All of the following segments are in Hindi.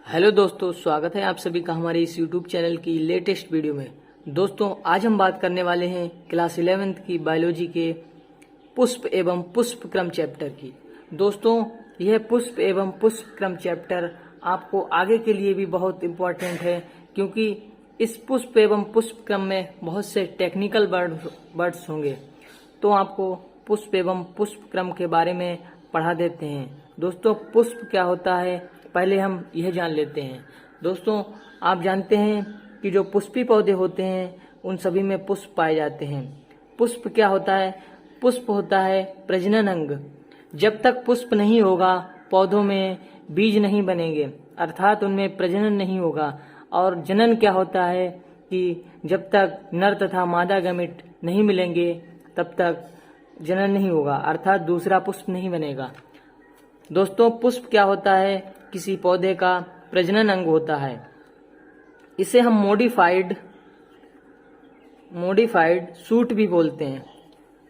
हेलो दोस्तों, स्वागत है आप सभी का हमारे इस यूट्यूब चैनल की लेटेस्ट वीडियो में। दोस्तों, आज हम बात करने वाले हैं क्लास 11th की बायोलॉजी के पुष्प एवं पुष्प क्रम चैप्टर की। दोस्तों, यह पुष्प एवं पुष्प क्रम चैप्टर आपको आगे के लिए भी बहुत इम्पोर्टेंट है, क्योंकि इस पुष्प एवं पुष्प क्रम में बहुत से टेक्निकल वर्ड्स होंगे। तो आपको पुष्प एवं पुष्प क्रम के बारे में पढ़ा देते हैं। दोस्तों, पुष्प क्या होता है पहले हम यह जान लेते हैं। दोस्तों, आप जानते हैं कि जो पुष्पी पौधे होते हैं उन सभी में पुष्प पाए जाते हैं। पुष्प क्या होता है? पुष्प होता है प्रजनन अंग। जब तक पुष्प नहीं होगा पौधों में बीज नहीं बनेंगे, अर्थात उनमें प्रजनन नहीं होगा। और जनन क्या होता है कि जब तक नर तथा मादा गैमेट नहीं मिलेंगे तब तक जनन नहीं होगा, अर्थात दूसरा पुष्प नहीं बनेगा। दोस्तों, पुष्प क्या होता है? किसी पौधे का प्रजनन अंग होता है। इसे हम मॉडिफाइड शूट भी बोलते हैं।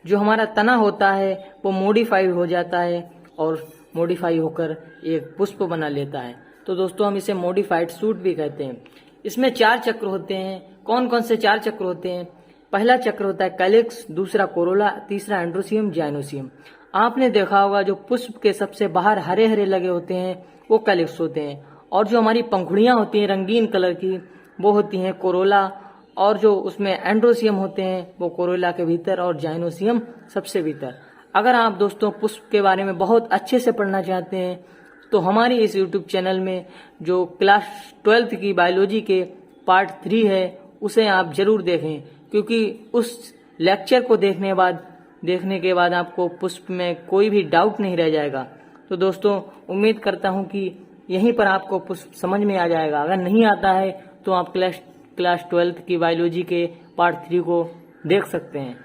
जो हमारा तना होता है वो मॉडिफाइड हो जाता है और मॉडिफाई होकर एक पुष्प बना लेता है। तो दोस्तों, हम इसे मॉडिफाइड शूट भी कहते हैं। इसमें 4 चक्र होते हैं। कौन कौन से 4 चक्र होते हैं? पहला चक्र होता है कैलिक्स, दूसरा कोरोला, तीसरा एंड्रोसियम, जाइनोसियम। आपने देखा होगा जो पुष्प के सबसे बाहर हरे हरे लगे होते हैं वो कैलिक्स होते हैं, और जो हमारी पंखुड़ियां होती हैं रंगीन कलर की वो होती हैं कोरोला, और जो उसमें एंड्रोसियम होते हैं वो कोरोला के भीतर और जाइनोसियम सबसे भीतर। अगर आप दोस्तों पुष्प के बारे में बहुत अच्छे से पढ़ना चाहते हैं तो हमारी इस यूट्यूब चैनल में जो क्लास 12th की बायोलॉजी के पार्ट 3 है उसे आप जरूर देखें, क्योंकि उस लेक्चर को देखने के बाद आपको पुष्प में कोई भी डाउट नहीं रह जाएगा। तो दोस्तों, उम्मीद करता हूं कि यहीं पर आपको पुष्प समझ में आ जाएगा। अगर नहीं आता है तो आप क्लास 12th की बायोलॉजी के पार्ट 3 को देख सकते हैं।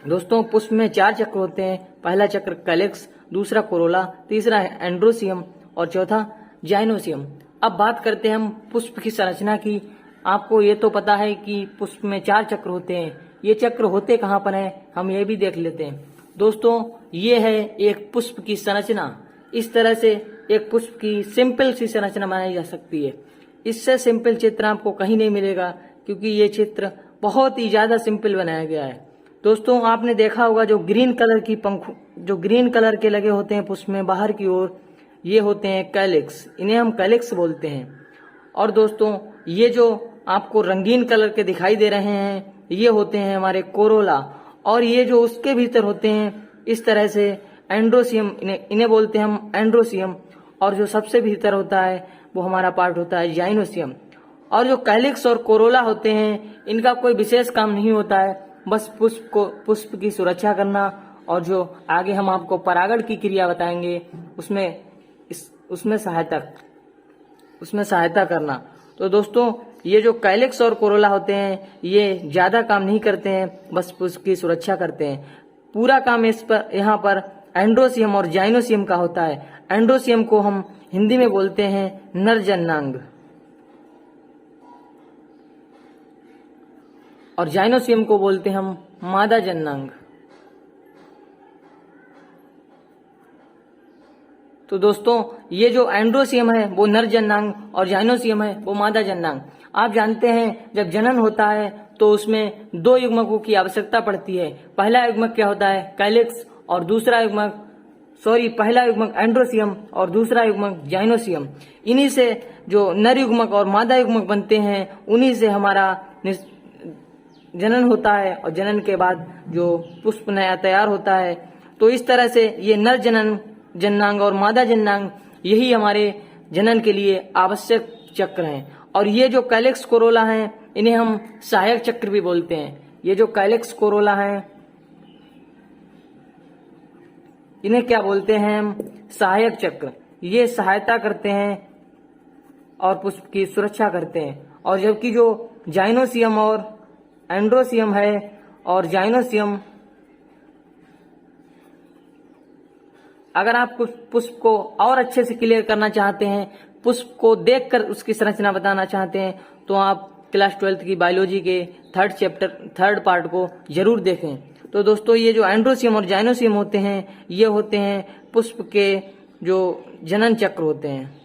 दोस्तों, पुष्प में 4 चक्र होते हैं। पहला चक्र कैलिक्स, दूसरा कोरोला, तीसरा एंड्रोसियम और चौथा जाइनोसियम। अब बात करते हैं हम पुष्प की संरचना की। आपको ये तो पता है कि पुष्प में 4 चक्र होते हैं। ये चक्र होते कहाँ पर है हम ये भी देख लेते हैं। दोस्तों, ये है एक पुष्प की संरचना। इस तरह से एक पुष्प की सिंपल सी संरचना बनाई जा सकती है। इससे सिंपल चित्र आपको कहीं नहीं मिलेगा, क्योंकि ये चित्र बहुत ही ज्यादा सिंपल बनाया गया है। दोस्तों, आपने देखा होगा जो ग्रीन कलर के लगे होते हैं पुष्प में बाहर की ओर, ये होते हैं कैलिक्स। इन्हें हम कैलिक्स बोलते हैं। और दोस्तों, ये जो आपको रंगीन कलर के दिखाई दे रहे हैं ये होते हैं हमारे कोरोला, और ये जो उसके भीतर होते हैं इस तरह से एंड्रोसियम, इन्हें बोलते हैं हम एंड्रोसियम। और जो सबसे भीतर होता है वो हमारा पार्ट होता है जाइनोसियम। और जो कैलिक्स और कोरोला होते हैं इनका कोई विशेष काम नहीं होता है, बस पुष्प की सुरक्षा करना, और जो आगे हम आपको परागण की क्रिया बताएंगे उसमें सहायता करना। तो दोस्तों, ये जो कैलिक्स और कोरोला होते हैं ये ज्यादा काम नहीं करते हैं, बस पुष्प की सुरक्षा करते हैं। पूरा काम यहाँ पर एंड्रोसियम और जाइनोसियम का होता है। एंड्रोसियम को हम हिंदी में बोलते हैं नर जननांग, और जाइनोसियम को बोलते हैं हम मादा जननांग। तो दोस्तों, ये जो एंड्रोसियम है वो नर जननांग और जाइनोसियम है वो मादा जननांग। आप जानते हैं जब जनन होता है तो उसमें 2 युग्मकों की आवश्यकता पड़ती है। पहला युग्मक क्या होता है? कैलिक्स, और पहला युग्मक एंड्रोसियम और दूसरा युग्मक जाइनोसियम। इन्हीं से जो नर युग्मक और मादा युग्मक बनते हैं उन्हीं से हमारा जनन होता है, और जनन के बाद जो पुष्प नया तैयार होता है। तो इस तरह से ये नर जननांग और मादा जननांग यही हमारे जनन के लिए आवश्यक चक्र हैं। और ये जो कैलिक्स कोरोला हैं इन्हें हम सहायक चक्र भी बोलते हैं। ये जो कैलिक्स कोरोला हैं इन्हें क्या बोलते हैं हम? सहायक चक्र। ये सहायता करते हैं और पुष्प की सुरक्षा करते हैं। और जबकि जो जाइनोसियम और एंड्रोसियम है और जाइनोसियम, अगर आप पुष्प को और अच्छे से क्लियर करना चाहते हैं, पुष्प को देखकर उसकी संरचना बताना चाहते हैं, तो आप क्लास 12th की बायोलॉजी के 3rd पार्ट को जरूर देखें। तो दोस्तों, ये जो एंड्रोसियम और जाइनोसियम होते हैं ये होते हैं पुष्प के जो जनन चक्र होते हैं।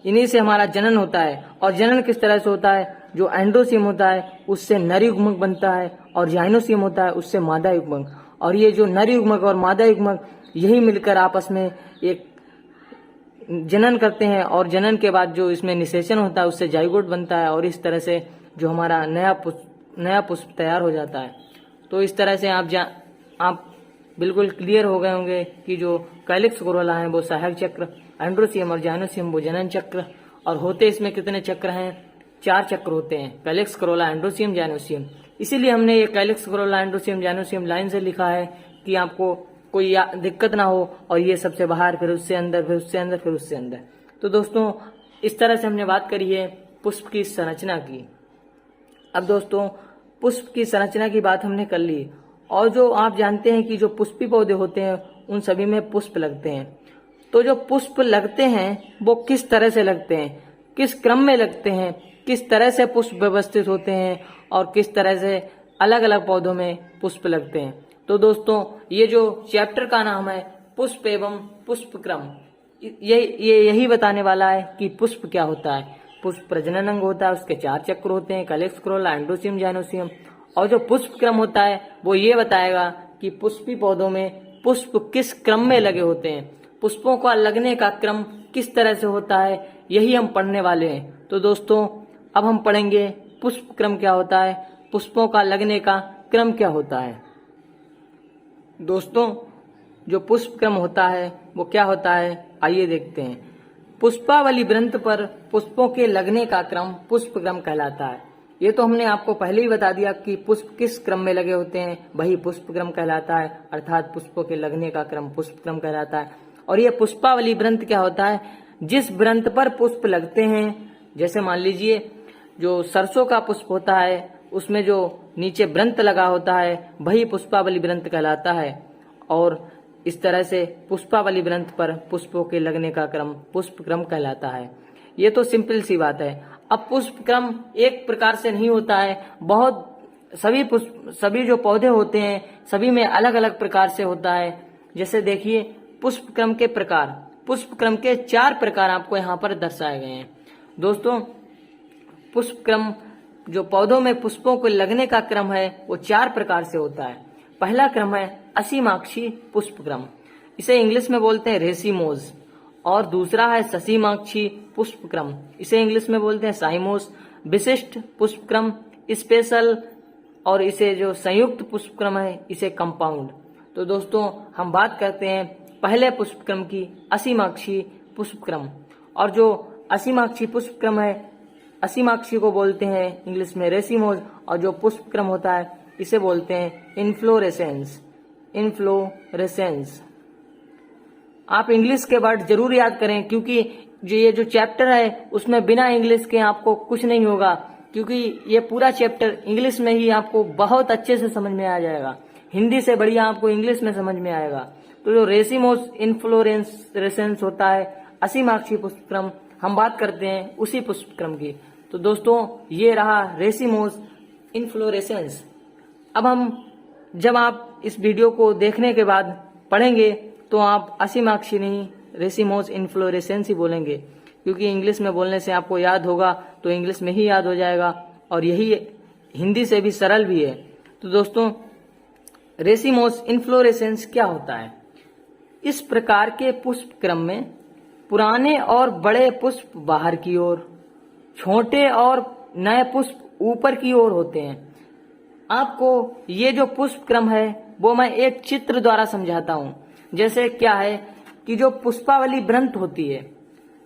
इन्हीं से हमारा जनन होता है। और जनन किस तरह से होता है? जो एंडोसियम होता है उससे नर युग्मक बनता है और जाइनोसियम होता है उससे मादा युग्मक। और ये जो नर युग्मक और मादा युग्मक यही मिलकर आपस में एक जनन करते हैं और जनन के बाद जो इसमें निषेचन होता है उससे जाइगोट बनता है और इस तरह से जो हमारा नया पुष्प तैयार हो जाता है। तो इस तरह से आप बिल्कुल क्लियर हो गए होंगे कि जो कैलिक्स कोरोला है वो सहायक चक्र, एंड्रोसियम और जाइनोसियम वो जनन चक्र, और होते इसमें कितने चक्र हैं? 4 चक्र होते हैं, कैलिक्स कोरोला, एंड्रोसियम, जाइनोसियम। इसीलिए हमने ये कैलिक्स कोरोला, एंड्रोसियम, जाइनोसियम लाइन से लिखा है कि आपको कोई दिक्कत ना हो। और ये सबसे बाहर, फिर उससे अंदर, फिर उससे अंदर, फिर उससे अंदर। तो दोस्तों इस तरह से हमने बात करी है पुष्प की संरचना की। अब दोस्तों पुष्प की संरचना की बात हमने कर ली, और जो आप जानते हैं कि जो पुष्पी पौधे होते हैं उन सभी में पुष्प लगते हैं। तो जो पुष्प लगते हैं वो किस तरह से लगते हैं, किस क्रम में लगते हैं, किस तरह से पुष्प व्यवस्थित होते हैं और किस तरह से अलग अलग पौधों में पुष्प लगते हैं। तो दोस्तों ये जो चैप्टर का नाम है पुष्प एवं पुष्प क्रम, ये यही बताने वाला है कि पुष्प क्या होता है। पुष्प प्रजनन अंग होता है, उसके 4 चक्र होते हैं, कैलिक्स कोरोला, एंड्रोसियम, जाइनोसियम। और जो पुष्प क्रम होता है वो ये बताएगा कि पुष्पी पौधों में पुष्प किस क्रम में लगे होते हैं, पुष्पों का लगने का क्रम किस तरह से होता है, यही हम पढ़ने वाले हैं। तो दोस्तों अब हम पढ़ेंगे पुष्प क्रम क्या होता है, पुष्पों का लगने का क्रम क्या होता है। दोस्तों जो पुष्प क्रम होता है वो क्या होता है, आइए देखते हैं। पुष्पावली वृंत पर पुष्पों के लगने का क्रम पुष्प क्रम कहलाता है। ये तो हमने आपको पहले ही बता दिया कि पुष्प किस क्रम में लगे होते हैं, वही पुष्प क्रम कहलाता है, अर्थात पुष्पों के लगने का क्रम पुष्प क्रम कहलाता है। और ये पुष्पावली वृंत क्या होता है? जिस वृंत पर पुष्प लगते हैं, जैसे मान लीजिए जो सरसों का पुष्प होता है उसमें जो नीचे वृंत लगा होता है वही पुष्पावली वृंत कहलाता है। और इस तरह से पुष्पावली वृंत पर पुष्पों के लगने का क्रम पुष्प क्रम कहलाता है। ये तो सिंपल सी बात है। अब पुष्प क्रम एक प्रकार से नहीं होता है, सभी जो पौधे होते हैं सभी में अलग अलग प्रकार से होता है। जैसे देखिए पुष्प क्रम के प्रकार, पुष्प क्रम के 4 प्रकार आपको यहाँ पर दर्शाए गए हैं। दोस्तों पुष्प क्रम जो पौधों में पुष्पों को लगने का क्रम है वो 4 प्रकार से होता है। पहला क्रम है असीमाक्षी पुष्प क्रम, इसे इंग्लिश में बोलते हैं रेसिमोज। और दूसरा है ससीमाक्षी पुष्प क्रम, इसे इंग्लिश में बोलते हैं साइमोस। विशिष्ट पुष्प क्रम, स्पेशल, और इसे जो संयुक्त पुष्प क्रम है इसे कंपाउंड। तो दोस्तों हम बात करते हैं पहले पुष्प क्रम की, असीमाक्षी पुष्प क्रम। और जो असीमाक्षी पुष्प क्रम है, असीमाक्षी को बोलते हैं इंग्लिश में रेसिमोज, और जो पुष्प क्रम होता है इसे बोलते हैं इन्फ्लोरेसेंस। इन्फ्लोरेसेंस आप इंग्लिश के वर्ड जरूर याद करें, क्योंकि ये जो चैप्टर है उसमें बिना इंग्लिश के आपको कुछ नहीं होगा, क्योंकि ये पूरा चैप्टर इंग्लिश में ही आपको बहुत अच्छे से समझ में आ जाएगा। हिंदी से बढ़िया आपको इंग्लिश में समझ में आएगा। तो जो रेसिमोस इन्फ्लोरेसेंस होता है, असीमाक्षी पुष्प क्रम, हम बात करते हैं उसी पुष्प क्रम की। तो दोस्तों ये रहा रेसिमोस इन्फ्लोरेसेंस। अब जब आप इस वीडियो को देखने के बाद पढ़ेंगे तो आप असीमाक्षी नहीं रेसिमोस इन्फ्लोरेसेंस ही बोलेंगे, क्योंकि इंग्लिश में बोलने से आपको याद होगा तो इंग्लिश में ही याद हो जाएगा, और यही हिंदी से भी सरल भी है। तो दोस्तों रेसिमोस इन्फ्लोरेसेंस क्या होता है? इस प्रकार के पुष्प क्रम में पुराने और बड़े पुष्प बाहर की ओर, छोटे और नए पुष्प ऊपर की ओर होते हैं। आपको ये जो पुष्प क्रम है वो मैं एक चित्र द्वारा समझाता हूं। जैसे क्या है कि जो पुष्पावली वृंत होती है,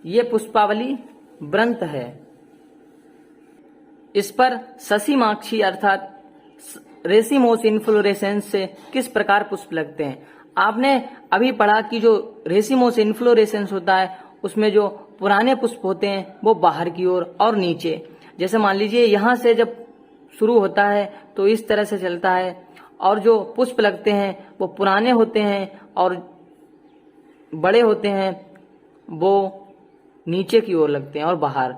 ये पुष्पावली वृंत है, इस पर ससीमाक्षी अर्थात रेसिमोस इन्फ्लोरेसेंस से किस प्रकार पुष्प लगते हैं। आपने अभी पढ़ा कि जो रेसिमोस इन्फ्लोरेसेंस होता है उसमें जो पुराने पुष्प होते हैं वो बाहर की ओर और नीचे। जैसे मान लीजिए यहां से जब शुरू होता है तो इस तरह से चलता है, और जो पुष्प लगते हैं वो पुराने होते हैं और बड़े होते हैं, वो नीचे की ओर लगते हैं और बाहर।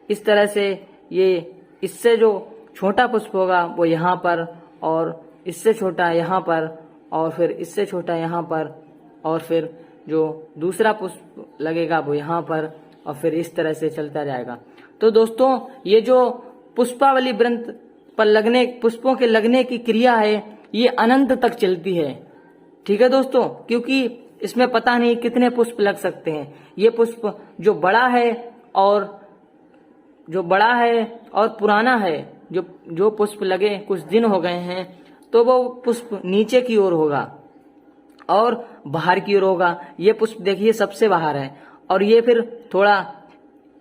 इस तरह से ये इससे जो छोटा पुष्प होगा वो यहाँ पर, और इससे छोटा यहाँ पर, और फिर इससे छोटा यहाँ पर, और फिर जो दूसरा पुष्प लगेगा वो यहाँ पर, और फिर इस तरह से चलता जाएगा। तो दोस्तों ये जो पुष्पावली वृंत पर लगने, पुष्पों के लगने की क्रिया है, ये अनंत तक चलती है। ठीक है दोस्तों, क्योंकि इसमें पता नहीं कितने पुष्प लग सकते हैं। ये पुष्प जो बड़ा है और पुराना है, जो पुष्प लगे कुछ दिन हो गए हैं, तो वो पुष्प नीचे की ओर होगा और बाहर की ओर होगा। ये पुष्प देखिए सबसे बाहर है, और ये फिर थोड़ा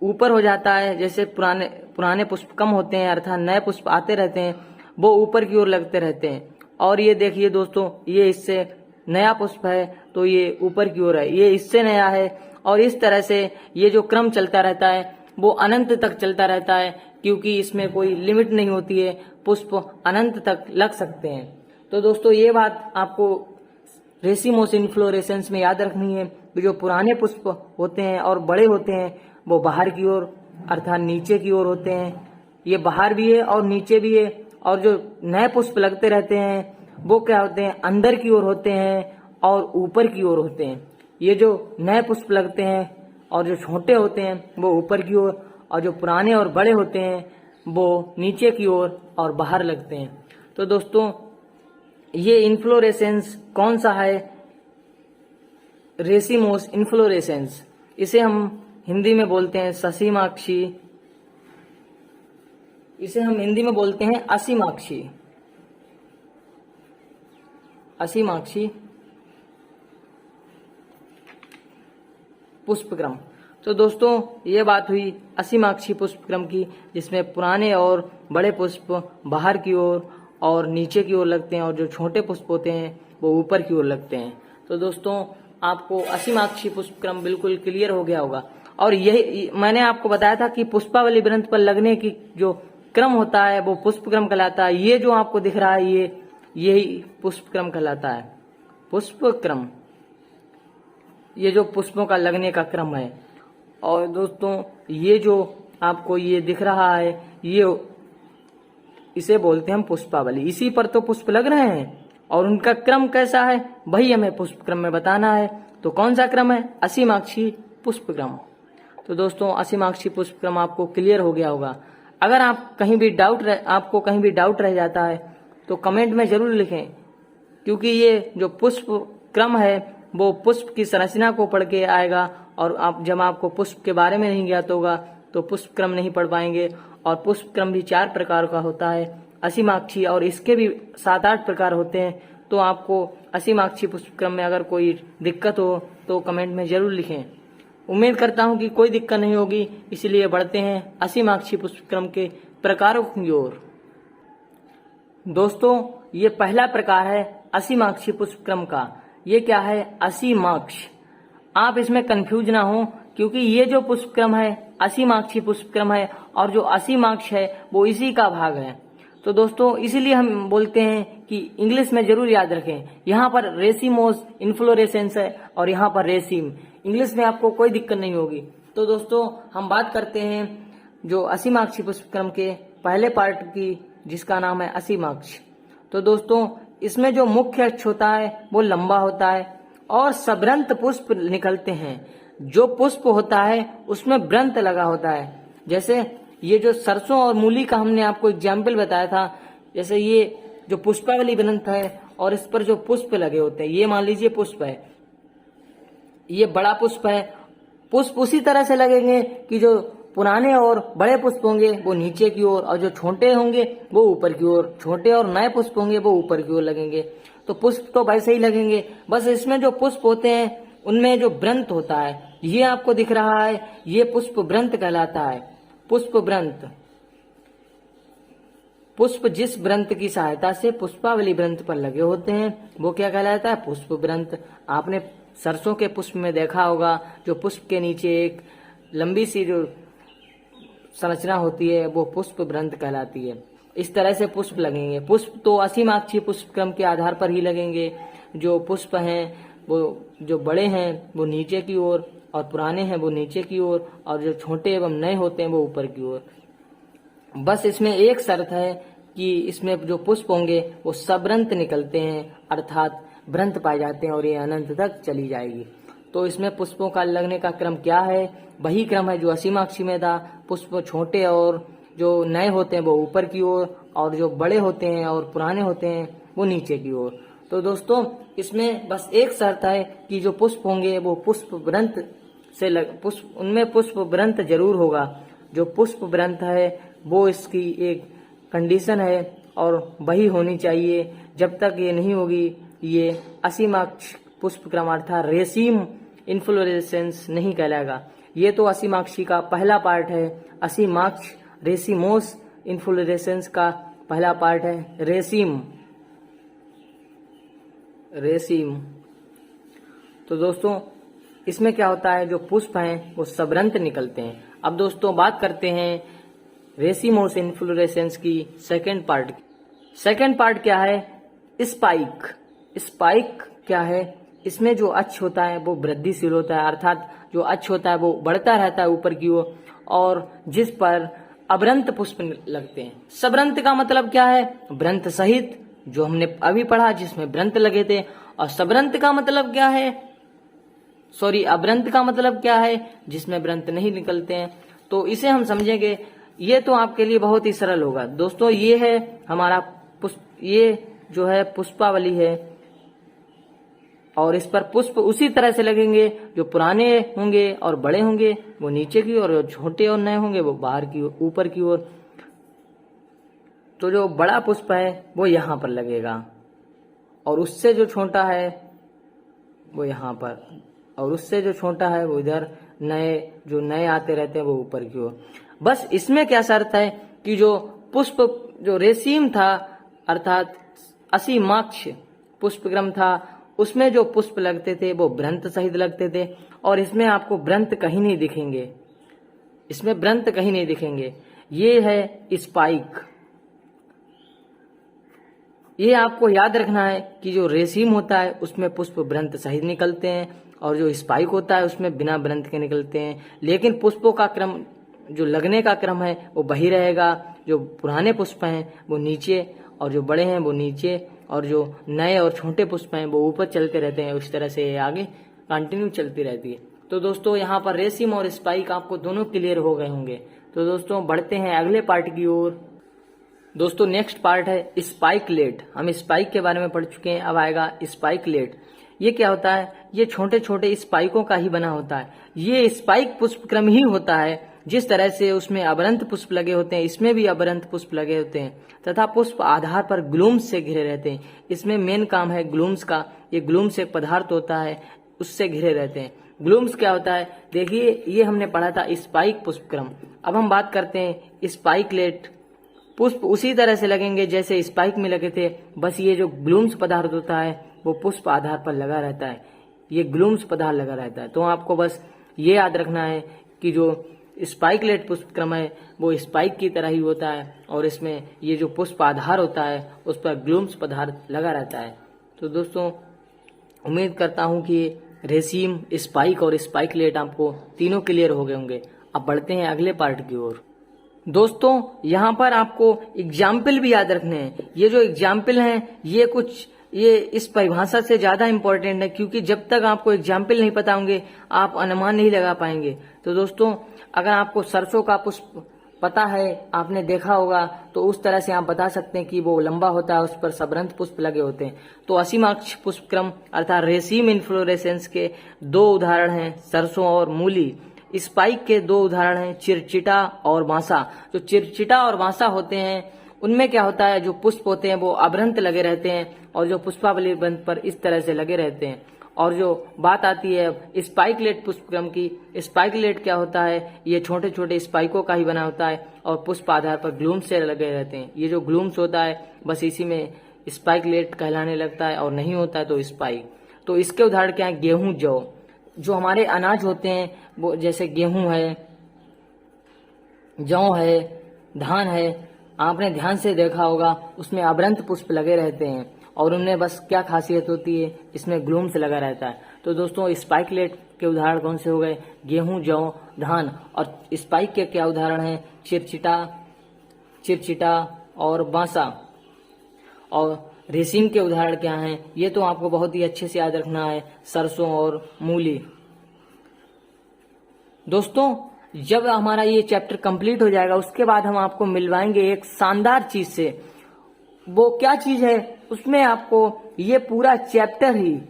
ऊपर हो जाता है। जैसे पुराने पुष्प कम होते हैं, अर्थात नए पुष्प आते रहते हैं, वो ऊपर की ओर लगते रहते हैं। और ये देखिए दोस्तों, ये इससे नया पुष्प है तो ये ऊपर की ओर है, ये इससे नया है, और इस तरह से ये जो क्रम चलता रहता है वो अनंत तक चलता रहता है, क्योंकि इसमें कोई लिमिट नहीं होती है, पुष्प अनंत तक लग सकते हैं। तो दोस्तों ये बात आपको रेसिमोस इन्फ्लोरेसेंस में याद रखनी है कि जो पुराने पुष्प होते हैं और बड़े होते हैं वो बाहर की ओर अर्थात नीचे की ओर होते हैं। ये बाहर भी है और नीचे भी है। और जो नए पुष्प लगते रहते हैं वो क्या होते हैं, अंदर की ओर होते हैं और ऊपर की ओर होते हैं। ये जो नए पुष्प लगते हैं और जो छोटे होते हैं वो ऊपर की ओर, और जो पुराने और बड़े होते हैं वो नीचे की ओर और बाहर लगते हैं। तो दोस्तों ये इन्फ्लोरेसेंस कौन सा है, रेसिमोस इन्फ्लोरेसेंस, इसे हम हिंदी में बोलते हैं ससीमाक्षी, इसे हम हिंदी में बोलते हैं असीमाक्षी, असीमाक्षी पुष्पक्रम। तो दोस्तों ये बात हुई असीमाक्षी पुष्पक्रम की, जिसमें पुराने और बड़े पुष्प बाहर की ओर और नीचे की ओर लगते हैं, और जो छोटे पुष्प होते हैं वो ऊपर की ओर लगते हैं। तो दोस्तों आपको असीमाक्षी पुष्पक्रम बिल्कुल क्लियर हो गया होगा। और यही मैंने आपको बताया था कि पुष्पावली वृंत पर लगने की जो क्रम होता है वो पुष्पक्रम कहलाता है। ये जो आपको दिख रहा है यही पुष्पक्रम कहलाता है, पुष्पक्रम, ये जो पुष्पों का लगने का क्रम है। और दोस्तों ये जो आपको ये दिख रहा है इसे बोलते हैं हम पुष्पावली। इसी पर तो पुष्प लग रहे हैं, और उनका क्रम कैसा है वही हमें पुष्पक्रम में बताना है। तो कौन सा क्रम है, असीमाक्षी पुष्पक्रम। तो दोस्तों असीमाक्षी पुष्पक्रम आपको क्लियर हो गया होगा। अगर आप आपको कहीं भी डाउट रह जाता है तो कमेंट में जरूर लिखें, क्योंकि ये जो पुष्प क्रम है वो पुष्प की संरचना को पढ़ के आएगा, और जब आपको पुष्प के बारे में नहीं ज्ञात होगा तो पुष्प क्रम नहीं पढ़ पाएंगे। और पुष्प क्रम भी 4 प्रकार का होता है असीमाक्षी, और इसके भी 7-8 प्रकार होते हैं। तो आपको असीमाक्षी पुष्प क्रम में अगर कोई दिक्कत हो तो कमेंट में जरूर लिखें। उम्मीद करता हूं कि कोई दिक्कत नहीं होगी, इसलिए बढ़ते हैं असीमाक्षी पुष्पक्रम के प्रकारों की ओर। दोस्तों ये पहला प्रकार है असीमाक्षी पुष्पक्रम का। ये क्या है, असीमाक्ष। आप इसमें कंफ्यूज ना हो, क्योंकि ये जो पुष्पक्रम है असीमाक्षी पुष्पक्रम है, और जो असीमाक्ष है वो इसी का भाग है। तो दोस्तों इसीलिए हम बोलते हैं कि इंग्लिश में जरूर याद रखें, यहाँ पर रेसिमोस इन्फ्लोरेसेंस है और यहाँ पर रेसिम। इंग्लिश में आपको कोई दिक्कत नहीं होगी। तो दोस्तों हम बात करते हैं जो असीमाक्षी पुष्पक्रम के पहले पार्ट की, जिसका नाम है असीमाक्ष। तो दोस्तों इसमें जो मुख्य अक्ष होता है वो लंबा होता है और सब्रंत पुष्प निकलते हैं। जो पुष्प होता है उसमें व्रंत लगा होता है। जैसे ये जो सरसों और मूली का हमने आपको एग्जाम्पल बताया था, जैसे ये जो पुष्पावली वृंत है और इस पर जो पुष्प लगे होते हैं, ये मान लीजिए पुष्प है, ये बड़ा पुष्प है। पुष्प उसी तरह से लगेंगे कि जो पुराने और बड़े पुष्प होंगे वो नीचे की ओर, और जो छोटे होंगे वो ऊपर की ओर, छोटे और नए पुष्प होंगे वो ऊपर की ओर लगेंगे। तो पुष्प तो वैसे ही लगेंगे, बस इसमें जो पुष्प होते हैं उनमें जो व्रंत होता है, ये आपको दिख रहा है, ये पुष्प व्रंत कहलाता है। पुष्प व्रंत, पुष्प जिस व्रंत की सहायता से पुष्पावली वृंत पर लगे होते हैं वो क्या कहलाता है, पुष्प व्रंत। आपने सरसों के पुष्प में देखा होगा, जो पुष्प के नीचे एक लंबी सी जो संरचना होती है वो पुष्प व्रंत कहलाती है। इस तरह से पुष्प लगेंगे। पुष्प तो असीमाक्षी पुष्प क्रम के आधार पर ही लगेंगे। जो पुष्प हैं वो जो बड़े हैं वो नीचे की ओर, और पुराने हैं वो नीचे की ओर, और जो छोटे एवं नए होते हैं वो ऊपर की ओर। बस इसमें एक शर्त है कि इसमें जो पुष्प होंगे वो सब्रंत निकलते हैं, अर्थात व्रंत पाए जाते हैं, और ये अनंत तक चली जाएगी। तो इसमें पुष्पों का लगने का क्रम क्या है? वही क्रम है जो असीमाक्षी में था। पुष्प छोटे और जो नए होते हैं वो ऊपर की ओर, और जो बड़े होते हैं और पुराने होते हैं वो नीचे की ओर। तो दोस्तों इसमें बस एक शर्त है कि जो पुष्प होंगे वो पुष्प वृंत से उनमें पुष्प वृंत जरूर होगा। जो पुष्प वृंत है वो इसकी एक कंडीशन है और वही होनी चाहिए। जब तक ये नहीं होगी ये असीमाक्ष पुष्प क्रम अर्थात रेसिम इन्फ्लोरेसेंस नहीं कहलाएगा। ये तो असीमाक्षी का पहला पार्ट है। असीमाक्ष रेसिमोस इन्फ्लोरेसेंस का पहला पार्ट है रेसिम। तो दोस्तों इसमें क्या होता है, जो पुष्प हैं वो सबरंत निकलते हैं। अब दोस्तों बात करते हैं रेसिमोस इन्फ्लोरेसेंस की सेकंड पार्ट की। सेकंड पार्ट क्या है? स्पाइक। स्पाइक क्या है? इसमें जो अक्ष होता है वो वृद्धिशील होता है, अर्थात जो अक्ष होता है वो बढ़ता रहता है ऊपर की ओर, और जिस पर अवरंत पुष्प लगते हैं। सबरंत का मतलब क्या है? व्रंत सहित, जो हमने अभी पढ़ा जिसमें व्रंत लगे थे। और सबरंत का मतलब क्या है? अवरंत का मतलब क्या है? जिसमें व्रंत नहीं निकलते हैं। तो इसे हम समझेंगे। ये तो आपके लिए बहुत ही सरल होगा दोस्तों। ये है हमारा पुष्प, ये जो है पुष्पावली है, और इस पर पुष्प उसी तरह से लगेंगे। जो पुराने होंगे और बड़े होंगे वो नीचे की ओर, और छोटे और नए होंगे वो बाहर की ओर, ऊपर की ओर। तो जो बड़ा पुष्प है वो यहाँ पर लगेगा, और उससे जो छोटा है वो यहाँ पर, और उससे जो छोटा है वो इधर। जो नए आते रहते हैं वो ऊपर की ओर। बस इसमें क्या शर्त है कि जो पुष्प जो रेसिम था अर्थात असीमाक्ष पुष्पक्रम था, उसमें जो पुष्प लगते थे वो व्रंत सहित लगते थे। और इसमें आपको व्रंत कहीं नहीं दिखेंगे, इसमें व्रंत कहीं नहीं दिखेंगे। ये है स्पाइक। ये आपको याद रखना है कि जो रेसिम होता है उसमें पुष्प व्रंत सहित निकलते हैं, और जो स्पाइक होता है उसमें बिना व्रंत के निकलते हैं। लेकिन पुष्पों का क्रम, जो लगने का क्रम है वो वही रहेगा। जो पुराने पुष्प हैं वो नीचे, और जो बड़े हैं वो नीचे, और जो नए और छोटे पुष्प हैं वो ऊपर चलते रहते हैं। उस तरह से आगे कंटिन्यू चलती रहती है। तो दोस्तों यहाँ पर रेसिम और स्पाइक आपको दोनों क्लियर हो गए होंगे। तो दोस्तों बढ़ते हैं अगले पार्ट की ओर। दोस्तों नेक्स्ट पार्ट है स्पाइकलेट। हम स्पाइक के बारे में पढ़ चुके हैं, अब आएगा स्पाइकलेट। ये क्या होता है? ये छोटे छोटे स्पाइकों का ही बना होता है। ये स्पाइक पुष्प क्रम ही होता है। जिस तरह से उसमें अवरंत पुष्प लगे होते हैं, इसमें भी अवरंत पुष्प लगे होते हैं, तथा पुष्प आधार पर ग्लूम्स से घिरे रहते हैं। इसमें मेन काम है ग्लूम्स का। ये ग्लूम्स एक पदार्थ होता है, उससे घिरे रहते हैं। ग्लूम्स क्या होता है? देखिए ये हमने पढ़ा था स्पाइक पुष्पक्रम। अब हम बात करते हैं स्पाइकलेट। पुष्प उसी तरह से लगेंगे जैसे स्पाइक में लगे थे, बस ये जो ग्लूम्स पदार्थ होता है वो पुष्प आधार पर लगा रहता है। ये ग्लूम्स पदार्थ लगा रहता है। तो आपको बस ये याद रखना है कि जो स्पाइकलेट पुष्प क्रम है वो स्पाइक की तरह ही होता है, और इसमें ये जो पुष्प आधार होता है उस पर ग्लूम्स पदार्थ लगा रहता है। तो दोस्तों उम्मीद करता हूँ कि रेसिम, स्पाइक और स्पाइकलेट आपको तीनों क्लियर हो गए होंगे। अब बढ़ते हैं अगले पार्ट की ओर। दोस्तों यहाँ पर आपको एग्जाम्पल भी याद रखने हैं। ये जो एग्जाम्पल हैं ये इस परिभाषा से ज्यादा इम्पोर्टेंट है, क्योंकि जब तक आपको एग्जाम्पल नहीं पता होंगे आप अनुमान नहीं लगा पाएंगे। तो दोस्तों अगर आपको सरसों का पुष्प पता है, आपने देखा होगा, तो उस तरह से आप बता सकते हैं कि वो लंबा होता है, उस पर सबरंत पुष्प लगे होते हैं। तो असीमाक्ष पुष्पक्रम अर्थात रेसिम इन्फ्लोरेसेंस के दो उदाहरण हैं सरसों और मूली। स्पाइक के दो उदाहरण हैं चिरचिटा और बांसा। जो चिरचिटा और बांसा होते हैं उनमें क्या होता है, जो पुष्प होते हैं वो अवरंत लगे रहते हैं, और जो पुष्पावली बंध पर इस तरह से लगे रहते हैं। और जो बात आती है स्पाइकलेट पुष्पक्रम की, स्पाइकलेट क्या होता है? ये छोटे छोटे स्पाइकों का ही बना होता है, और पुष्प आधार पर ग्लूम्स से लगे रहते हैं। ये जो ग्लूम्स होता है बस इसी में स्पाइकलेट कहलाने लगता है, और नहीं होता है तो स्पाइक। तो इसके उदाहरण क्या है? गेहूं, जौ। जो हमारे अनाज होते हैं वो जैसे गेहूं है, जौ है, धान है, आपने ध्यान से देखा होगा उसमें अवरंत पुष्प लगे रहते हैं, और उनमें बस क्या खासियत होती है? इसमें ग्लूम्स लगा रहता है। तो दोस्तों स्पाइकलेट के उदाहरण कौन से हो गए? गेहूं, जौ, धान। और स्पाइक के क्या उदाहरण हैं? चिरचिटा और बांसा। और रेसिम के उदाहरण क्या हैं? ये तो आपको बहुत ही अच्छे से याद रखना है, सरसों और मूली। दोस्तों जब हमारा ये चैप्टर कंप्लीट हो जाएगा उसके बाद हम आपको मिलवाएंगे एक शानदार चीज से। वो क्या चीज है, उसमें आपको ये पूरा चैप्टर ही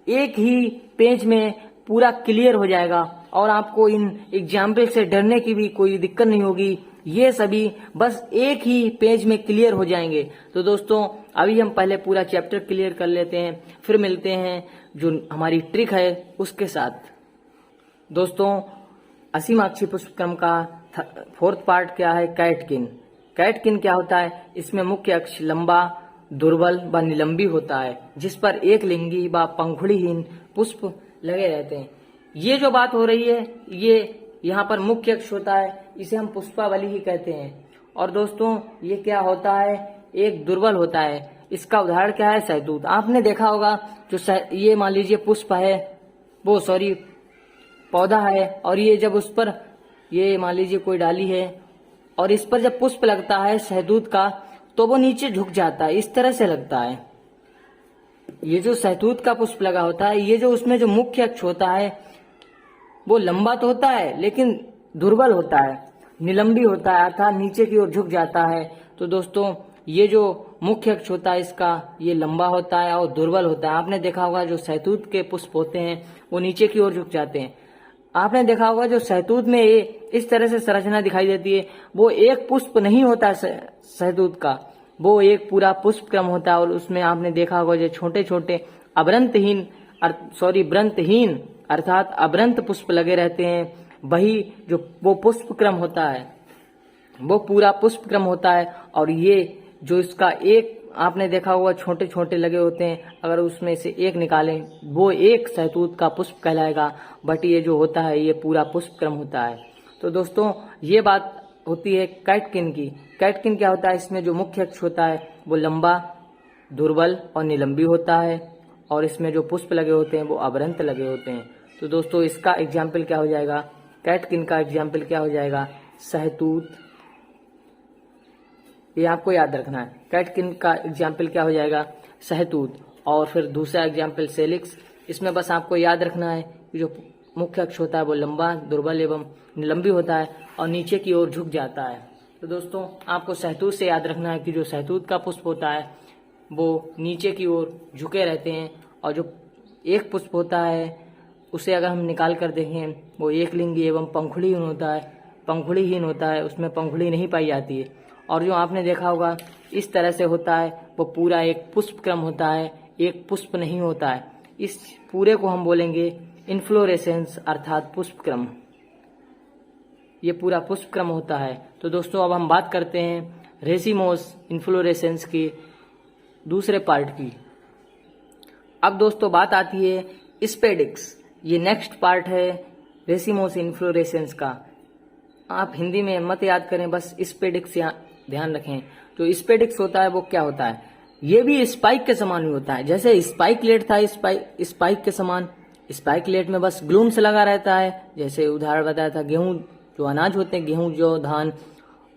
एक ही पेज में पूरा क्लियर हो जाएगा और आपको इन एग्जाम्पल से डरने की भी कोई दिक्कत नहीं होगी। ये सभी बस एक ही पेज में क्लियर हो जाएंगे। तो दोस्तों अभी हम पहले पूरा चैप्टर क्लियर कर लेते हैं, फिर मिलते हैं जो हमारी ट्रिक है उसके साथ। दोस्तों असीमाक्षी पुष्पक्रम का 4th पार्ट क्या है, कैटकिन। कैटकिन क्या होता है, इसमें मुख्य अक्ष लंबा, दुर्बल व निलंबी होता है, जिस पर एक लिंगी व पंखुड़ीहीन पुष्प लगे रहते हैं। ये जो बात हो रही है ये यहाँ पर मुख्य अक्ष होता है, इसे हम पुष्पावली ही कहते हैं। और दोस्तों ये क्या होता है, एक दुर्बल होता है। इसका उदाहरण क्या है, सहतूत। आपने देखा होगा जो ये मान लीजिए पुष्प है, वो सॉरी पौधा है, और ये जब उस पर ये मान लीजिए कोई डाली है और इस पर जब पुष्प लगता है सहतूत का तो वो नीचे झुक जाता है, इस तरह से लगता है। ये जो सहतूत का पुष्प लगा होता है, ये जो उसमें जो मुख्य अक्ष होता है वो लंबा तो होता है लेकिन दुर्बल होता है, निलंबी होता है, अर्थात नीचे की ओर झुक जाता है। तो दोस्तों ये जो मुख्य अक्ष होता है इसका ये लंबा होता है और दुर्बल होता है। आपने देखा होगा जो सहतूत के पुष्प होते हैं वो नीचे की ओर झुक जाते हैं। आपने देखा होगा जो सहतूत में ये इस तरह से संरचना दिखाई देती है, वो एक पुष्प नहीं होता सहतूत का, वो एक पूरा पुष्प क्रम होता है। और उसमें आपने देखा होगा जो छोटे छोटे व्रंतहीन अर्थात अवृंत पुष्प लगे रहते हैं, वही जो वो पुष्प क्रम होता है वो पूरा पुष्प क्रम होता है। और ये जो इसका एक आपने देखा होगा छोटे छोटे लगे होते हैं, अगर उसमें से एक निकालें वो एक सहतूत का पुष्प कहलाएगा, बट ये जो होता है ये पूरा पुष्प क्रम होता है। तो दोस्तों ये बात होती है कैटकिन की। कैटकिन क्या होता है, इसमें जो मुख्य अक्ष होता है वो लंबा, दुर्बल और निलंबी होता है, और इसमें जो पुष्प लगे होते हैं वो अवृंत लगे होते हैं। तो दोस्तों इसका एग्जाम्पल क्या हो जाएगा, कैटकिन का एग्जाम्पल क्या हो जाएगा, सहतूत। ये आपको याद रखना है, कैटकिन का एग्जाम्पल क्या हो जाएगा, सहतूत। और फिर दूसरा एग्जाम्पल सेलिक्स। इसमें बस आपको याद रखना है कि जो मुख्य अक्ष होता है वो लंबा, दुर्बल एवं निलंबी होता है और नीचे की ओर झुक जाता है। तो दोस्तों आपको सहतूत से याद रखना है कि जो सहतूत का पुष्प होता है वो नीचे की ओर झुके रहते हैं, और जो एक पुष्प होता है उसे अगर हम निकाल कर देखें वो एक लिंगी एवं पंखुड़ीहीन होता है, उसमें पंखुड़ी नहीं पाई जाती है। और जो आपने देखा होगा इस तरह से होता है वो पूरा एक पुष्प क्रम होता है, एक पुष्प नहीं होता है। इस पूरे को हम बोलेंगे इन्फ्लोरेसेंस अर्थात पुष्प क्रम। ये पूरा पुष्प क्रम होता है। तो दोस्तों अब हम बात करते हैं रेसिमोस इन्फ्लोरेसेंस की दूसरे पार्ट की। अब दोस्तों बात आती है स्पेडिक्स। ये नेक्स्ट पार्ट है रेसिमोस इन्फ्लोरेसेंस का। आप हिंदी में मत याद करें, बस स्पेडिक्स ध्यान रखें। जो स्पेडिक्स होता है वो क्या होता है, ये भी स्पाइक के समान ही होता है। जैसे स्पाइकलेट था स्पाइक के समान, स्पाइकलेट में बस ग्लूम्स लगा रहता है। जैसे उदाहरण बताया था गेहूं, जो अनाज होते हैं गेहूं, जो धान,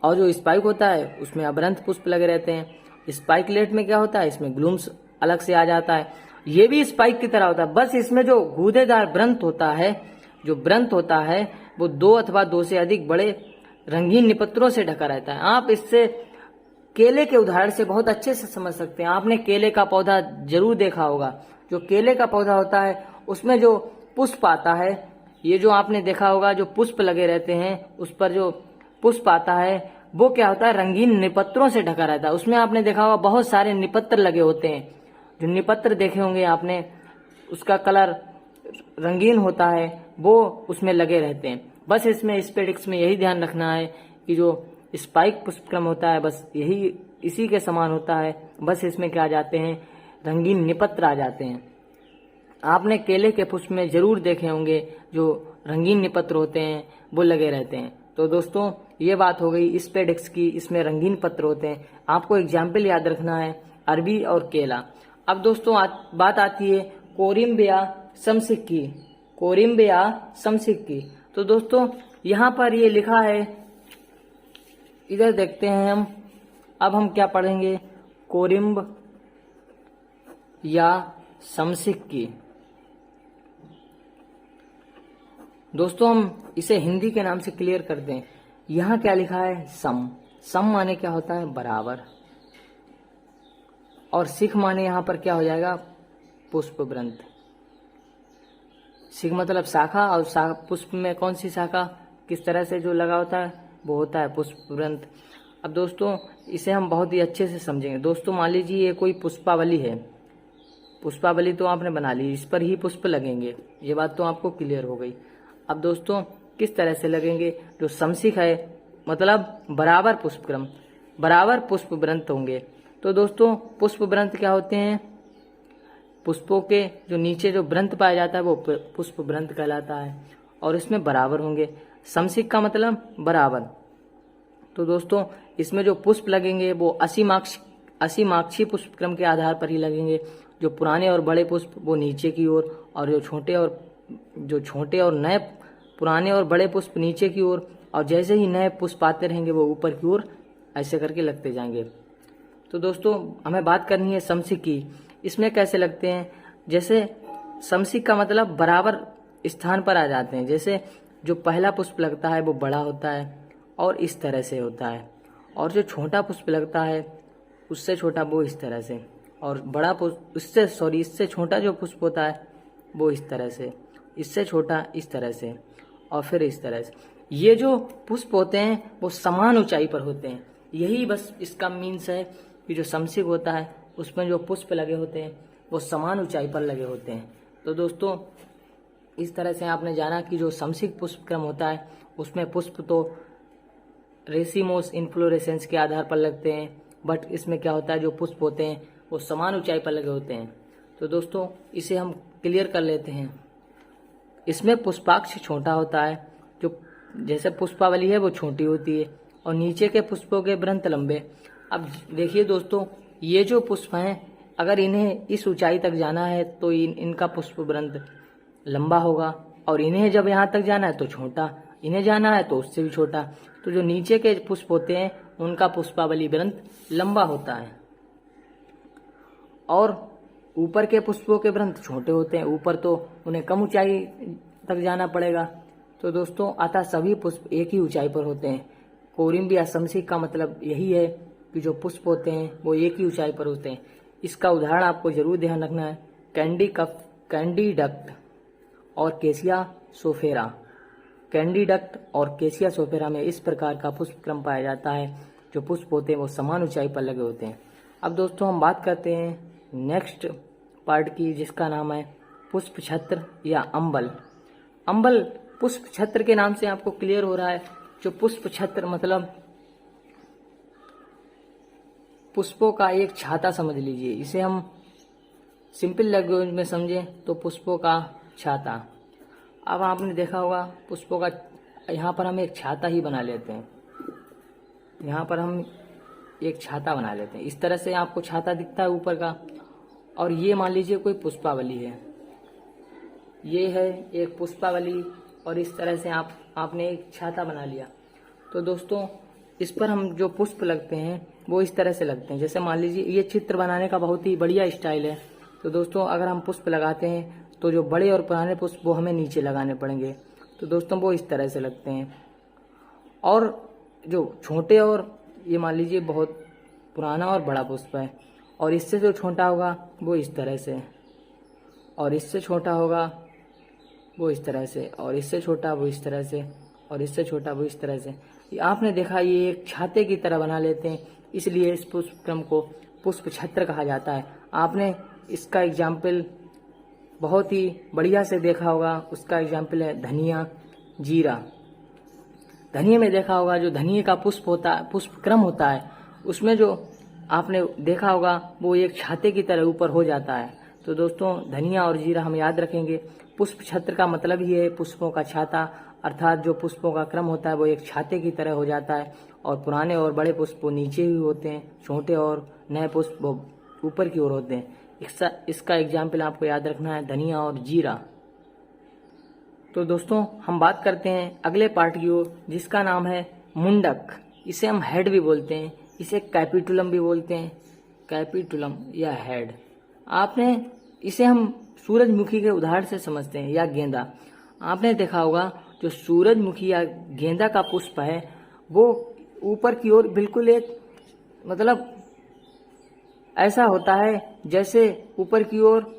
और जो स्पाइक होता है उसमें अवृंत पुष्प लगे रहते हैं। स्पाइकलेट में क्या होता है, इसमें ग्लूम्स अलग से आ जाता है। ये भी स्पाइक की तरह होता है, बस इसमें जो गूदेदार व्रंत होता है, जो व्रंत होता है वो 2 अथवा 2 से अधिक बड़े रंगीन निपत्रों से ढका रहता है। आप इससे केले के उदाहरण से बहुत अच्छे से समझ सकते हैं। आपने केले का पौधा जरूर देखा होगा। जो केले का पौधा होता है उसमें जो पुष्प आता है, ये जो आपने देखा होगा जो पुष्प लगे रहते हैं उस पर जो पुष्प आता है वो क्या होता है, रंगीन निपत्रों से ढका रहता है। उसमें आपने देखा होगा बहुत सारे निपत्र लगे होते हैं। जो निपत्र देखे होंगे आपने, उसका कलर रंगीन होता है, वो उसमें लगे रहते हैं। बस इसमें स्पेडिक्स में यही ध्यान रखना है कि जो स्पाइक पुष्पक्रम होता है बस यही इसी के समान होता है। बस इसमें क्या आ जाते हैं, रंगीन निपत्र आ जाते हैं। आपने केले के पुष्प में जरूर देखे होंगे जो रंगीन निपत्र होते हैं वो लगे रहते हैं। तो दोस्तों ये बात हो गई स्पेडिक्स की, इसमें रंगीन पत्र होते हैं। आपको एग्जाम्पल याद रखना है, अरबी और केला। अब दोस्तों बात आती है कोरिम्बिया समसिक्की। कोरिम्बिया समसिक्की। तो दोस्तों यहाँ पर ये लिखा है, इधर देखते हैं हम। अब हम क्या पढ़ेंगे, कोरिम्ब या समसिक्की। दोस्तों हम इसे हिंदी के नाम से क्लियर कर दें। यहाँ क्या लिखा है? सम। सम माने क्या होता है? बराबर। और सिख माने यहाँ पर क्या हो जाएगा? पुष्पवृंत। सिख मतलब शाखा, और पुष्प में कौन सी शाखा किस तरह से जो लगा होता है वो होता है पुष्पवृंत। अब दोस्तों इसे हम बहुत ही अच्छे से समझेंगे। दोस्तों मान लीजिए ये कोई पुष्पावली है, पुष्पावली तो आपने बना ली, इस पर ही पुष्प लगेंगे, ये बात तो आपको क्लियर हो गई। अब दोस्तों किस तरह से लगेंगे? जो समशिख है मतलब बराबर पुष्पक्रम, बराबर पुष्पवृंत होंगे। तो दोस्तों पुष्पवृंत क्या होते हैं? पुष्पों के जो नीचे जो वृंत पाया जाता है वो पुष्पवृंत कहलाता है, और इसमें बराबर होंगे। समशिख का मतलब बराबर। तो दोस्तों इसमें जो पुष्प लगेंगे वो असीमाक्षी पुष्पक्रम के आधार पर ही लगेंगे। जो पुराने और बड़े पुष्प वो नीचे की ओर, और जो छोटे और नए पुराने और बड़े पुष्प नीचे की ओर, और जैसे ही नए पुष्प आते रहेंगे वो ऊपर की ओर ऐसे करके लगते जाएंगे। तो दोस्तों हमें बात करनी है समशिख की। इसमें कैसे लगते हैं? जैसे समशिख का मतलब बराबर स्थान पर आ जाते हैं। जैसे जो पहला पुष्प लगता है वो बड़ा होता है और इस तरह से होता है, और जो छोटा पुष्प लगता है उससे छोटा वो इस तरह से, और बड़ा पुष्प इससे छोटा जो पुष्प होता है वो इस तरह से, इससे छोटा इस तरह से, और फिर इस तरह से। ये जो पुष्प होते हैं वो समान ऊंचाई पर होते हैं। यही बस इसका मीन्स है कि जो समशिख होता है उसमें जो पुष्प लगे होते हैं वो समान ऊंचाई पर लगे होते हैं। तो दोस्तों इस तरह से आपने जाना कि जो समशिख पुष्पक्रम होता है उसमें पुष्प तो रेसिमोस इन्फ्लोरेसेंस के आधार पर लगते हैं, बट इसमें क्या होता है जो पुष्प होते हैं वो समान ऊंचाई पर लगे होते हैं। तो दोस्तों इसे हम क्लियर कर लेते हैं। इसमें पुष्पाक्ष छोटा होता है, जो जैसे पुष्पावली है वो छोटी होती है, और नीचे के पुष्पों के वृंत लंबे। अब देखिए दोस्तों ये जो पुष्प हैं अगर इन्हें इस ऊंचाई तक जाना है तो इनका पुष्प वृंत लंबा होगा, और इन्हें जब यहाँ तक जाना है तो छोटा, इन्हें जाना है तो उससे भी छोटा। तो जो नीचे के पुष्प होते हैं उनका पुष्पावली वृंत लंबा होता है, और ऊपर के पुष्पों के वृंत छोटे होते हैं। ऊपर तो उन्हें कम ऊंचाई तक जाना पड़ेगा। तो दोस्तों अतः सभी पुष्प एक ही ऊंचाई पर होते हैं। कोरिम्ब या समशिख का मतलब यही है कि जो पुष्प होते हैं वो एक ही ऊंचाई पर होते हैं। इसका उदाहरण आपको जरूर ध्यान रखना है, कैंडीडक्ट और केसिया सोफेरा। कैंडीडक्ट और केसिया सोफेरा में इस प्रकार का पुष्पक्रम पाया जाता है। जो पुष्प होते हैं वो समान ऊंचाई पर लगे होते हैं। अब दोस्तों हम बात करते हैं नेक्स्ट पार्ट की, जिसका नाम है पुष्प छत्र या अंबल। अंबल पुष्प छत्र के नाम से आपको क्लियर हो रहा है। जो पुष्प छत्र मतलब पुष्पों का एक छाता समझ लीजिए। इसे हम सिंपल लैंग्वेज में समझें तो पुष्पों का छाता। अब आपने देखा होगा पुष्पों का, यहाँ पर हम एक छाता ही बना लेते हैं, यहाँ पर हम एक छाता बना लेते हैं। इस तरह से आपको छाता दिखता है ऊपर का, और ये मान लीजिए कोई पुष्पावली है, ये है एक पुष्पावली, और इस तरह से आपने एक छाता बना लिया। तो दोस्तों इस पर हम जो पुष्प लगते हैं वो इस तरह से लगते हैं। जैसे मान लीजिए ये चित्र बनाने का बहुत ही बढ़िया स्टाइल है। तो दोस्तों अगर हम पुष्प लगाते हैं तो जो बड़े और पुराने पुष्प वो हमें नीचे लगाने पड़ेंगे। तो दोस्तों वो इस तरह से लगते हैं, और जो छोटे और ये मान लीजिए बहुत पुराना और बड़ा पुष्प है, और इससे जो छोटा होगा वो इस तरह से, और इससे छोटा होगा वो इस तरह से, और इससे छोटा वो इस तरह से, और इससे छोटा वो इस तरह से। ये आपने देखा ये एक छाते की तरह बना लेते हैं, इसलिए इस पुष्पक्रम को पुष्प छत्र कहा जाता है। आपने इसका एग्जाम्पल बहुत ही बढ़िया से देखा होगा, उसका एग्जाम्पल है धनिया, जीरा। धनिया में देखा होगा जो धनिया का पुष्पक्रम होता है, उसमें जो आपने देखा होगा वो एक छाते की तरह ऊपर हो जाता है। तो दोस्तों धनिया और जीरा हम याद रखेंगे। पुष्प छत्र का मतलब ही है पुष्पों का छाता, अर्थात जो पुष्पों का क्रम होता है वो एक छाते की तरह हो जाता है, और पुराने और बड़े पुष्प नीचे ही होते हैं, छोटे और नए पुष्प ऊपर की ओर होते हैं। इसका एग्जाम्पल आपको याद रखना है धनिया और जीरा। तो दोस्तों हम बात करते हैं अगले पार्ट की ओर, जिसका नाम है मुंडक। इसे हम हेड भी बोलते हैं, इसे कैपिटुलम भी बोलते हैं, कैपिटुलम या हेड। आपने इसे हम सूरजमुखी के उदाहरण से समझते हैं, या गेंदा। आपने देखा होगा जो सूरजमुखी या गेंदा का पुष्प है वो ऊपर की ओर बिल्कुल एक मतलब ऐसा होता है जैसे ऊपर की ओर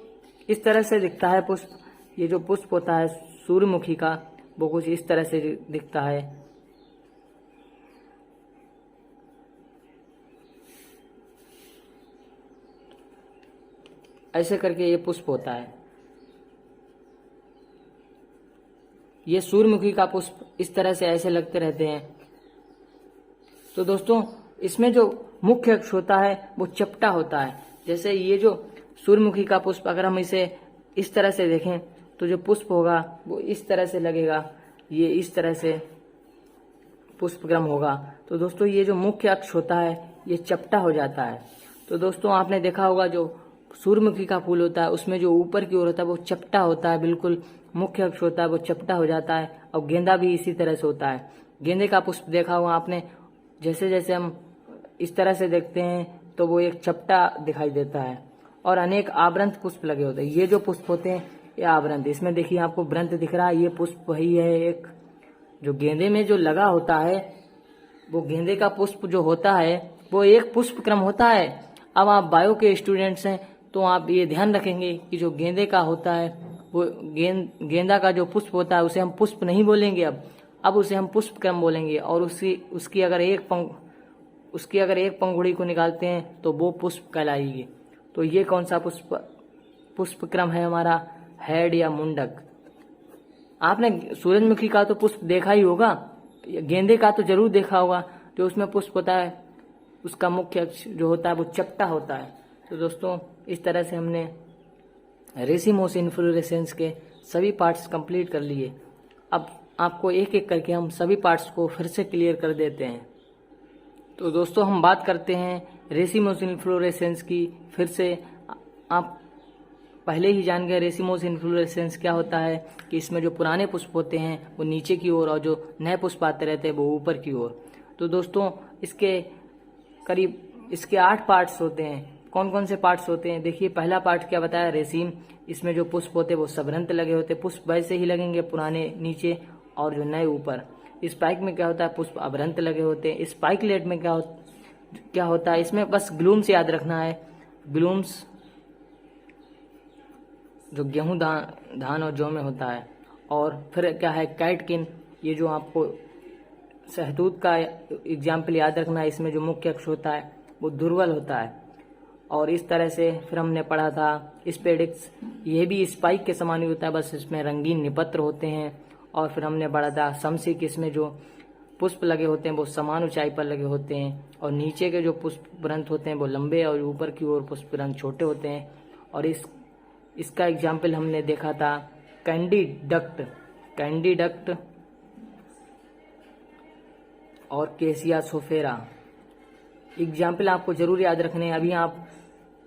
इस तरह से दिखता है पुष्प। ये जो पुष्प होता है सूर्यमुखी का वो कुछ इस तरह से दिखता है। ऐसे करके ये पुष्प होता है। ये सूर्यमुखी का पुष्प इस तरह से ऐसे लगते रहते हैं। तो दोस्तों इसमें जो मुख्य अक्ष होता है वो चपटा होता है। जैसे ये जो सूर्यमुखी का पुष्प अगर हम इसे इस तरह से देखें तो जो पुष्प होगा वो इस तरह से लगेगा, ये इस तरह से पुष्पक्रम होगा। तो दोस्तों ये जो मुख्य अक्ष होता है ये चपटा हो जाता है। तो दोस्तों आपने देखा होगा जो सूर्यमुखी का फूल होता है उसमें जो ऊपर की ओर होता है वो चपटा होता है, बिल्कुल मुख्य अक्ष होता है वो चपटा हो जाता है। और गेंदा भी इसी तरह से होता है। गेंदे का पुष्प देखा होगा आपने, जैसे जैसे हम इस तरह से देखते हैं तो वो एक चपटा दिखाई देता है। और अनेक आवृंत पुष्प लगे होते हैं। ये जो पुष्प होते हैं ये आवृंत, इसमें देखिए आपको वृंत दिख रहा है, ये पुष्प वही है। एक जो गेंदे में जो लगा होता है वो गेंदे का पुष्प जो होता है वो एक पुष्प क्रम होता है। अब आप बायो के स्टूडेंट्स हैं तो आप ये ध्यान रखेंगे कि जो गेंदे का होता है वो गेंदा का जो पुष्प होता है उसे हम पुष्प नहीं बोलेंगे, अब उसे हम पुष्प क्रम बोलेंगे। और उसकी अगर एक पंखुड़ी को निकालते हैं तो वो पुष्प कहलाएगी। तो ये कौन सा पुष्प क्रम है हमारा, हेड या मुंडक। आपने सूरजमुखी का तो पुष्प देखा ही होगा, गेंदे का तो जरूर देखा होगा। जो उसमें पुष्प होता है उसका मुख्य अक्ष जो होता है वो चपटा होता है। तो दोस्तों इस तरह से हमने रेसिमोस इन्फ्लोरेसेंस के सभी पार्ट्स कंप्लीट कर लिए। अब आपको एक एक करके हम सभी पार्ट्स को फिर से क्लियर कर देते हैं। तो दोस्तों हम बात करते हैं रेसिमोस इन्फ्लोरेसेंस की। फिर से आप पहले ही जान गए रेसिमोस इन्फ्लोरेसेंस क्या होता है, कि इसमें जो पुराने पुष्प होते हैं वो नीचे की ओर और जो नए पुष्प आते रहते हैं वो ऊपर की ओर। तो दोस्तों इसके करीब 8 पार्ट्स होते हैं। कौन कौन से पार्ट्स होते हैं देखिए। पहला पार्ट क्या बताया, रेसिम। इसमें जो पुष्प होते हैं वो सबरंत लगे होते हैं, पुष्प वैसे ही लगेंगे, पुराने नीचे और जो नए ऊपर। स्पाइक में क्या होता है, पुष्प अभ्रंत लगे होते हैं। स्पाइकलेट में क्या होता है, इसमें बस ग्लूम्स याद रखना है। ग्लूम्स जो गेहूं धान और जौ में होता है। और फिर क्या है, कैटकिन। ये जो आपको शहतूत का एग्जाम्पल याद रखना है, इसमें जो मुख्य अक्ष होता है वो दुर्बल होता है। और इस तरह से फिर हमने पढ़ा था स्पेडिक्स, ये भी स्पाइक के समान ही होता है, बस इसमें रंगीन निपत्र होते हैं। और फिर हमने पढ़ा था समसिक, इसमें जो पुष्प लगे होते हैं वो समान ऊंचाई पर लगे होते हैं। और नीचे के जो पुष्प ग्रंथ होते हैं वो लंबे और ऊपर की ओर पुष्प ग्रंथ छोटे होते हैं। और इसका एग्जाम्पल हमने देखा था कैंडीडक्ट और केसिया सोफेरा। एग्जाम्पल आपको जरूर याद रखने हैं। अभी आप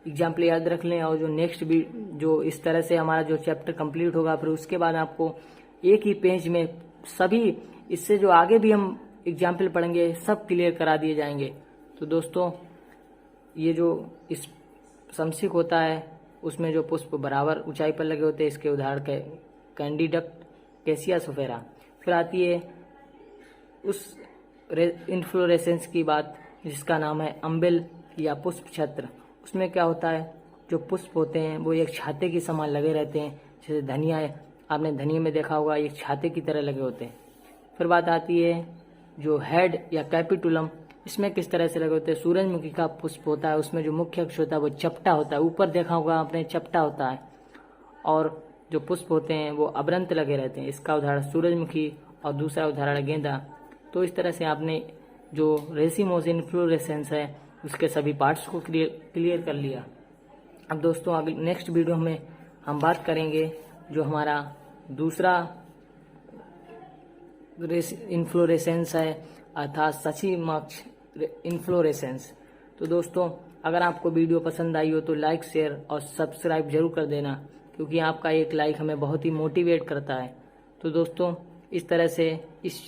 एग्जाम्पल याद रख लें और जो नेक्स्ट भी जो इस तरह से हमारा जो चैप्टर कंप्लीट होगा फिर उसके बाद आपको एक ही पेज में सभी, इससे जो आगे भी हम एग्जाम्पल पढ़ेंगे सब क्लियर करा दिए जाएंगे। तो दोस्तों ये जो इस समसिक होता है उसमें जो पुष्प बराबर ऊंचाई पर लगे होते हैं, इसके उदाहरण कैंडीडक्ट, केसिया सोफेरा। फिर आती है उस इन्फ्लोरेसेंस की बात जिसका नाम है अम्बिल या पुष्प छत्र। उसमें क्या होता है, जो पुष्प होते हैं वो एक छाते के समान लगे रहते हैं। जैसे धनिया है, आपने धनिया में देखा होगा एक छाते की तरह लगे होते हैं। फिर बात आती है जो हेड या कैपिटुलम, इसमें किस तरह से लगे होते हैं। सूरजमुखी का पुष्प होता है, उसमें जो मुख्य अक्ष होता है वो चपटा होता है, ऊपर देखा होगा आपने चपटा होता है। और जो पुष्प होते हैं वो अवरंत लगे रहते हैं। इसका उदाहरण सूरजमुखी और दूसरा उदाहरण गेंदा। तो इस तरह से आपने जो रेसिमोस इन्फ्लोरेसेंस है उसके सभी पार्ट्स को क्लियर कर लिया। अब दोस्तों अगले नेक्स्ट वीडियो में हम बात करेंगे जो हमारा दूसरा इन्फ्लोरेसेंस है, अर्थात सचिमाक्ष इन्फ्लोरेसेंस। तो दोस्तों अगर आपको वीडियो पसंद आई हो तो लाइक, शेयर और सब्सक्राइब जरूर कर देना, क्योंकि आपका एक लाइक हमें बहुत ही मोटिवेट करता है। तो दोस्तों इस तरह से इस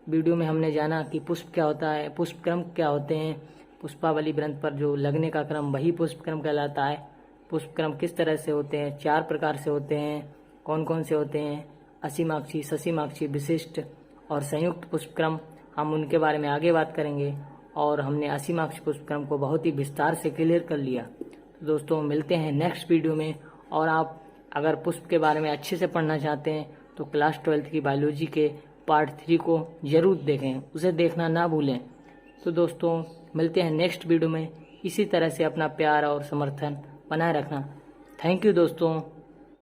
वीडियो में हमने जाना कि पुष्प क्या होता है, पुष्प क्रम क्या होते हैं, पुष्पावली ग्रंथ पर जो लगने का क्रम वही पुष्प क्रम कहलाता है। पुष्प क्रम किस तरह से होते हैं, 4 प्रकार से होते हैं, कौन कौन से होते हैं, असीमाक्षी, ससीमाक्षी, विशिष्ट और संयुक्त पुष्पक्रम, हम उनके बारे में आगे बात करेंगे। और हमने असीमाक्षी पुष्पक्रम को बहुत ही विस्तार से क्लियर कर लिया। तो दोस्तों मिलते हैं नेक्स्ट वीडियो में। और आप अगर पुष्प के बारे में अच्छे से पढ़ना चाहते हैं तो क्लास 12th की बायोलॉजी के पार्ट 3 को जरूर देखें, उसे देखना ना भूलें। तो दोस्तों मिलते हैं नेक्स्ट वीडियो में। इसी तरह से अपना प्यार और समर्थन बनाए रखना। थैंक यू दोस्तों।